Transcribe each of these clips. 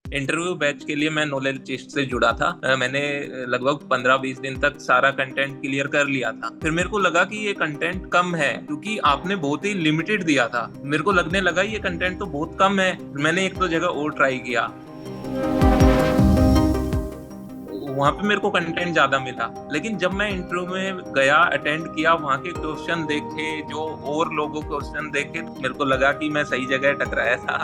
Interview batch के लिए मैं नॉलेज टेस्ट से जुड़ा था। मैंने लगभग 15-20 दिन तक सारा कंटेंट क्लियर कर लिया था। फिर मेरे को लगा कि ये कंटेंट कम है क्योंकि आपने बहुत ही लिमिटेड दिया था। मेरे को लगने लगा ये कंटेंट तो बहुत कम है। मैंने एक दो जगह और ट्राई किया, वहां पे मेरे को कंटेंट ज्यादा मिला। लेकिन जब मैं इंटरव्यू में गया, अटेंड किया, वहां के क्वेश्चन देखे, जो और लोगों क्वेश्चन देखे, तो मेरे को लगा कि मैं सही जगह टकराया था।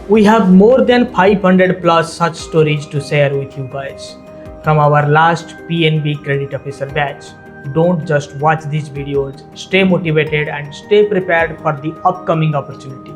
We have more than 500 plus such stories to share with you guys from our last PNB Credit Officer batch. Don't just watch these videos, stay motivated and stay prepared for the upcoming opportunity.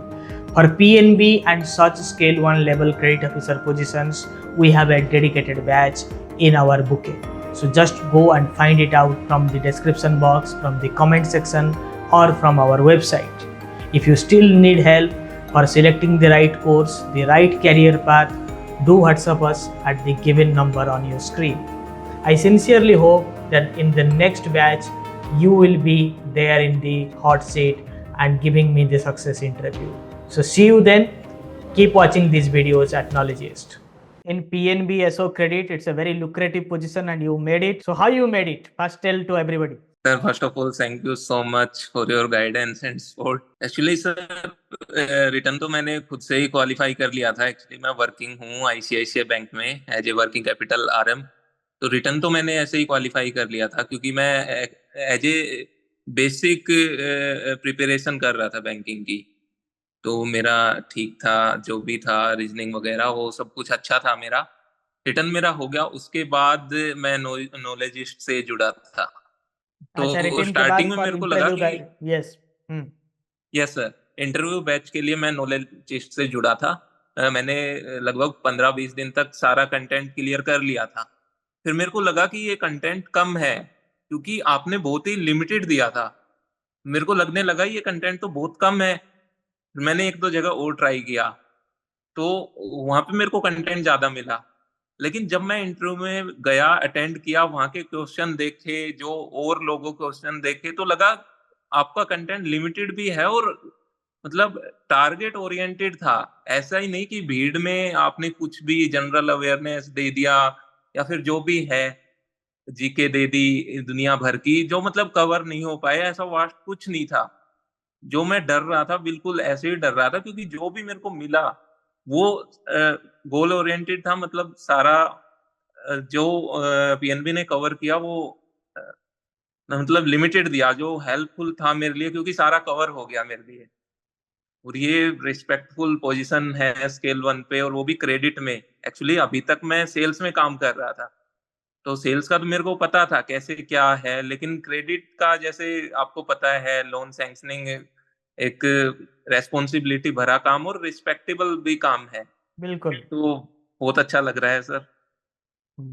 For PNB and such scale 1 level credit officer positions, we have a dedicated batch in our bouquet. So just go and find it out from the description box, from the comment section, or from our website. If you still need help for selecting the right course, the right career path, do WhatsApp us at the given number on your screen. I sincerely hope that in the next batch, you will be there in the hot seat and giving me the success interview. So see you then. Keep watching these videos at Knowledgeist. In PNB SO Credit, it's a very lucrative position and you made it. So how you made it? First tell to everybody. Sir, first of all thank you so much for your guidance and support. Actually sir, return तो मैंने खुद से ही qualify कर लिया था। Actually मैं working हूँ ICICI bank में as a working capital RM. तो रिटर्न तो मैंने ऐसे ही क्वालिफाई कर लिया था क्योंकि मैं एज ए बेसिक प्रिपरेशन कर रहा था बैंकिंग की। तो मेरा ठीक था, जो भी था रीजनिंग वगैरह वो सब कुछ अच्छा था मेरा। रिटर्न मेरा हो गया, उसके बाद मैं नॉलेजिस्ट से जुड़ा था। अच्छा, तो रिटर्न के स्टार्टिंग बाद में फॉर मेरे को लगा इंटरव्यू कि guide. Yes. Yes sir, interview batch के लिए मैं नॉलेज टेस्ट से जुड़ा था। मैंने लगभग 15-20 दिन तक सारा कंटेंट क्लियर कर लिया था। फिर मेरे को लगा कि ये कंटेंट कम है क्योंकि आपने बहुत ही लिमिटेड दिया था। मेरे को लगने लगा ये कंटेंट तो बहुत कम है। मैंने एक दो जगह और ट्राई किया, तो वहां पे मेरे को कंटेंट ज्यादा मिला। लेकिन जब मैं इंटरव्यू में गया, अटेंड किया, वहां के क्वेश्चन देखे, जो और लोगों क्वेश्चन देखे, तो लगा आपका कंटेंट लिमिटेड भी है और मतलब टारगेट ओरिएंटेड था। ऐसा ही नहीं कि भीड़ में आपने कुछ भी जनरल अवेयरनेस दे दिया या फिर जो भी है जीके दे दी दुनिया भर की, जो मतलब कवर नहीं हो पाए। ऐसा वास्ट कुछ नहीं था। जो मैं डर रहा था बिल्कुल ऐसे ही डर रहा था क्योंकि जो भी मेरे को मिला वो गोल ओरिएंटेड था। मतलब सारा जो पीएनबी ने कवर किया वो अ, मतलब लिमिटेड दिया, जो हेल्पफुल था मेरे लिए क्योंकि सारा कवर हो गया मेरे लिए। और ये रिस्पेक्टफुल पोजीशन है स्केल 1 पे, और वो भी क्रेडिट में। एक्चुअली अभी तक मैं सेल्स में काम कर रहा था, तो सेल्स का तो मेरे को पता था कैसे क्या है, लेकिन क्रेडिट का जैसे आपको पता है लोन सैंक्शनिंग एक रेस्पॉन्सिबिलिटी भरा काम और रिस्पेक्टेबल भी काम है। बिल्कुल। तो बहुत अच्छा लग रहा है सर।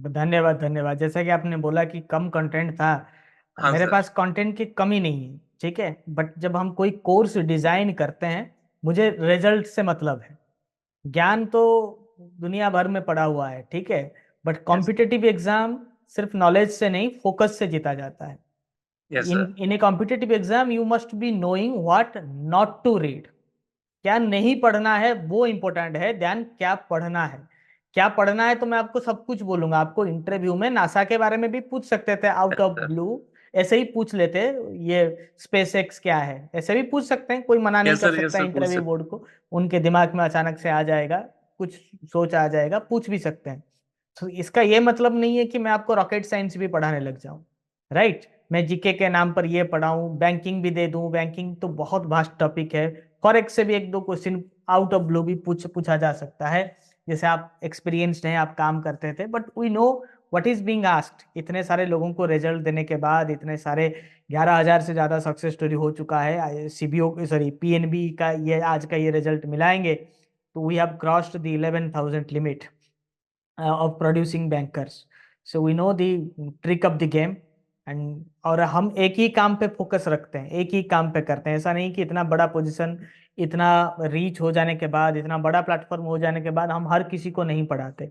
धन्यवाद धन्यवाद। जैसा कि आपने बोला कि कम कंटेंट था, हाँ मेरे सर। पास कंटेंट की कमी नहीं है, ठीक है। बट जब हम कोई कोर्स डिजाइन करते हैं, मुझे रिजल्ट से मतलब है। ज्ञान तो दुनिया भर में पड़ा हुआ है, ठीक है। But yes. कॉम्पिटिटिव एग्जाम सिर्फ नॉलेज से नहीं, फोकस से जीता जाता है। Yes sir. In in a competitive exam you must be knowing what not to read. क्या नहीं पढ़ना है वो इंपॉर्टेंट है, ध्यान क्या पढ़ना है। क्या पढ़ना है तो मैं आपको सब कुछ बोलूंगा। आपको इंटरव्यू में नासा के बारे में भी पूछ सकते थे out yes of sir. Blue, ऐसे ही पूछ लेते। ये स्पेस एक्स क्या है, ऐसे भी पूछ सकते हैं, कोई मना नहीं यस कर सर। यस सकता सर, पूछ इंटरव्यू सकते। बोर्ड को। उनके दिमाग में अचानक से आ जाएगा, कुछ सोच आ जाएगा, पूछ भी सकते हैं। तो इसका ये मतलब नहीं है कि मैं आपको रॉकेट साइंस भी पढ़ाने लग जाऊं, राइट। मैं जीके के नाम पर ये पढ़ाऊं, बैंकिंग भी दे दूं। बैंकिंग तो बहुत वास्ट टॉपिक है। फॉरेक्स से भी एक दो क्वेश्चन आउट ऑफ ब्लू भी पूछा जा सकता है। जैसे आप एक्सपीरियंस्ड हैं, आप काम करते थे, but we know what is being asked. इतने सारे लोगों को रिजल्ट देने के बाद, इतने सारे 11,000 से ज्यादा सक्सेस स्टोरी हो चुका है, सीबीओ सॉरी पीएनबी का ये आज का ये रिजल्ट मिलाएंगे तो we have crossed the 11,000 limit of producing bankers. So we know the trick of the game and और हम एक ही काम पे फोकस रखते हैं, एक ही काम पे करते हैं। ऐसा नहीं कि इतना बड़ा पोजीशन, इतना रीच हो जाने के बाद, इतना बड़ा प्लेटफॉर्म हो जाने के बाद हम हर किसी को नहीं पढ़ाते,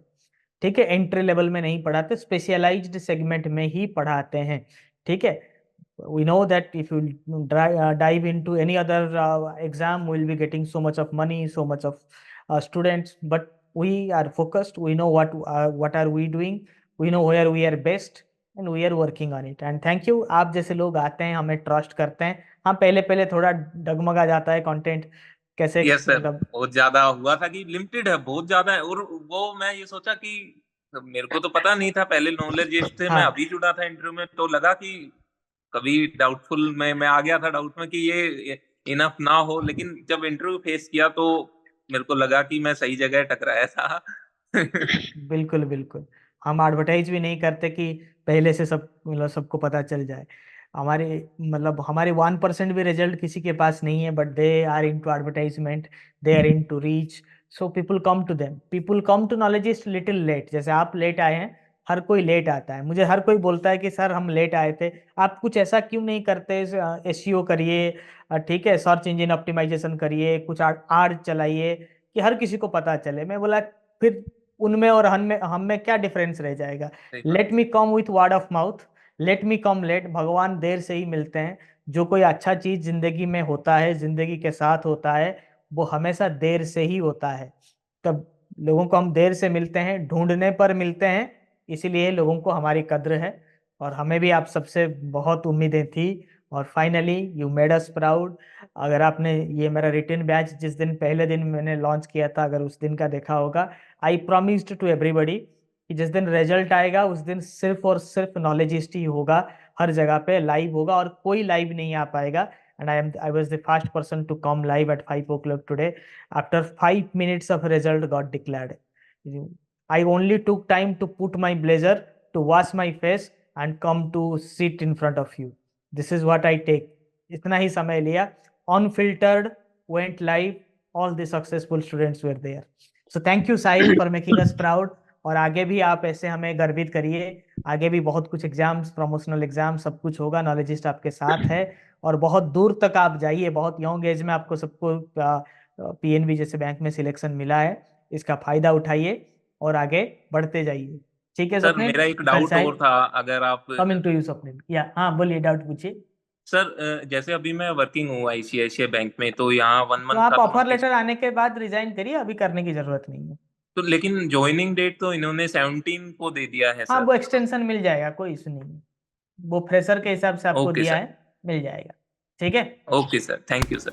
ठीक है। एंट्री लेवल में नहीं पढ़ाते, स्पेशलाइज्ड सेगमेंट में ही पढ़ाते हैं, ठीक है। We know that if you dive into any other exam, we'll be getting so much of money, so much of students, but we are focused. We know what are we doing. We know where we are best and we are working on it. And thank you. आप जैसे लोग आते हैं, हमें trust करते हैं. हाँ, पहले पहले थोड़ा डगमगा जाता है कंटेंट कैसे, यस सर, मतलब. बहुत ज्यादा हुआ था कि लिमिटेड है, बहुत ज्यादा है। और वो मैं ये सोचा कि मेरे को तो पता नहीं था, पहले नॉलेज थे, मैं हाँ, अभी जुड़ा था इंटरव्यू में, तो लगा कि कभी डाउटफुल में मैं आ गया था डाउट में कि ये इनफ ना हो, लेकिन जब इंटरव्यू फेस किया तो मेरे को लगा कि मैं सही जगह टकराया था। बिल्कुल बिल्कुल. हम एडवर्टाइज भी नहीं करते कि पहले से सब, मतलब सबको पता चल जाए. हमारे, मतलब हमारे 1% भी रिजल्ट किसी के पास नहीं है, but they are into advertisement, they are into reach. So people come to them, people come to knowledge is little late. जैसे आप लेट आए हैं, हर कोई लेट आता है. मुझे हर कोई बोलता है कि सर हम लेट आए थे, आप कुछ ऐसा क्यों नहीं करते, एसईओ करिए, ठीक है, सर्च इंजन ऑप्टिमाइजेशन करिए, कुछ आर चलाइए कि हर किसी को पता चले. मैं बोला, फिर उनमें और हम में क्या डिफरेंस रह जाएगा. सही बात। Let me come with word of mouth, let me come late. भगवान देर से ही मिलते हैं. जो कोई अच्छा चीज जिंदगी में होता है, जिंदगी के साथ होता है, वो हमेशा देर से ही होता है. तब लोगों को हम देर से मिलते हैं, ढूंढने पर मिलते हैं. इसीलिए लोगों को हमारी कद्र है. और हमें भी आप सबसे बहुत उम्मीदें थी. और finally you made us proud. अगर आपने ये मेरा रिटर्न बैच जिस दिन पहले दिन मैंने लॉन्च किया था, अगर उस दिन का देखा होगा, आई प्रॉमिस्ड टू एवरीबडी कि जिस दिन रिजल्ट आएगा उस दिन सिर्फ और सिर्फ नॉलेजिस्ट ही होगा. हर जगह पे लाइव होगा और कोई लाइव नहीं आ पाएगा. And I was the first person to come live at 5 o'clock today. After 5 minutes of result got declared, I only took time to put my blazer, to wash my face and come to sit in front of you. This is what I take. इतना ही समय लिया. Unfiltered, went live. All the successful students were there. So thank you Sahil for making us proud. और आगे भी आप ऐसे हमें गर्वित करिए. आगे भी बहुत कुछ एग्जाम्स, प्रमोशनल एग्जाम, सब कुछ होगा. नॉलेजिस्ट आपके साथ है. और बहुत दूर तक आप जाइए. बहुत यंग एज में आपको सबको पीएनबी जैसे बैंक में सिलेक्शन मिला है. इसका फायदा उठाइए और आगे बढ़ते जाइए. ठीक है सर स्वप्निल. मेरा एक सर डाउट और साहिल, था, अगर आप। Coming to you Swapnil. या हाँ, बोलिए, डाउट पूछिए. सर जैसे अभी मैं वर्किंग हूँ आईसीआईसीआई बैंक में, तो यहाँ वन तो मंथ आप का तो ऑफर नोटिस। लेटर आने के बाद रिजाइन करिए, अभी करने की जरूरत नहीं है. तो लेकिन ज्वाइनिंग डेट तो इन्होंने 17 को दे दिया है हाँ, सर। वो एक्सटेंशन मिल जाएगा, कोई इशू नहीं है. वो फ्रेशर के हिसाब से आपको ओके दिया सर। है, मिल जाएगा. ठीक है. Okay sir, thank you sir.